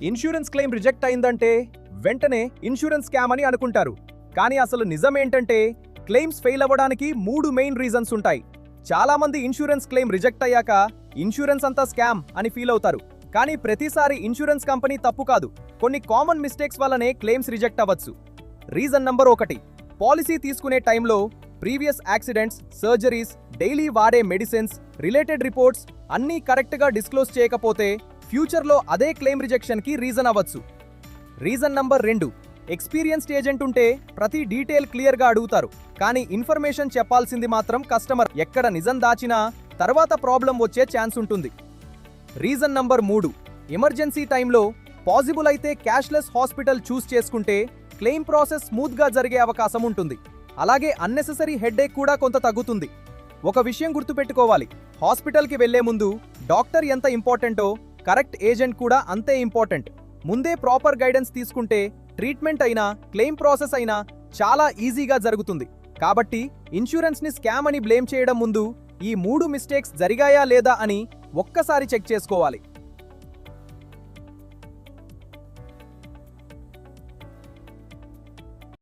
Insurance claim reject అయిందంటే వెంటనే insurance scam అని అనుకుంటారు. కానీ అసలు నిజం ఏంటంటే క్లెయిమ్స్ ఫెయిల్ అవ్వడానికి 3 మెయిన్ రీజన్స్ ఉంటాయి. చాలా మంది ఇన్సూరెన్స్ క్లెయిమ్ రిజెక్ట్ అయ్యాక ఇన్సూరెన్స్ అంతా స్కామ్ అని ఫీల్ అవుతారు. కానీ ప్రతిసారి ఇన్సూరెన్స్ కంపెనీ తప్పు కాదు. కొన్ని కామన్ మిస్టేక్స్ వల్లనే క్లెయిమ్స్ రిజెక్ట్ అవ్వచ్చు. రీజన్ నంబర్ 1, పాలసీ తీసుకునే టైంలో ప్రీవియస్ యాక్సిడెంట్స్, సర్జరీస్, డైలీ వాడే మెడిసిన్స్, రిలేటెడ్ రిపోర్ట్స్ అన్నీ కరెక్ట్గా డిస్క్లోజ్ చేయకపోతే ఫ్యూచర్లో అదే క్లెయిమ్ రిజెక్షన్కి రీజన్ అవ్వచ్చు. రీజన్ నంబర్ 2, ఎక్స్పీరియన్స్డ్ ఏజెంట్ ఉంటే ప్రతి డీటెయిల్ క్లియర్గా అడుగుతారు. కానీ ఇన్ఫర్మేషన్ చెప్పాల్సింది మాత్రం కస్టమర్. ఎక్కడ నిజం దాచినా తర్వాత ప్రాబ్లం వచ్చే ఛాన్స్ ఉంటుంది. రీజన్ నంబర్ 3, ఎమర్జెన్సీ టైంలో పాసిబుల్ అయితే క్యాష్లెస్ హాస్పిటల్ చూస్ చేసుకుంటే క్లెయిమ్ ప్రాసెస్ స్మూత్గా జరిగే అవకాశం ఉంటుంది. అలాగే అన్నెసెసరీ హెడ్ఏక్ కూడా కొంత తగ్గుతుంది. ఒక విషయం గుర్తుపెట్టుకోవాలి, హాస్పిటల్కి వెళ్లే ముందు డాక్టర్ ఎంత ఇంపార్టెంటో కరెక్ట్ ఏజెంట్ కూడా అంతే ఇంపార్టెంట్. ముందే ప్రాపర్ గైడెన్స్ తీసుకుంటే ట్రీట్మెంట్ అయినా క్లెయిమ్ ప్రాసెస్ అయినా చాలా ఈజీగా జరుగుతుంది. కాబట్టి ఇన్సూరెన్స్ని స్కామ్ అని బ్లేమ్ చేయడం ముందు ఈ 3 మిస్టేక్స్ జరిగాయా లేదా అని ఒక్కసారి చెక్ చేసుకోవాలి.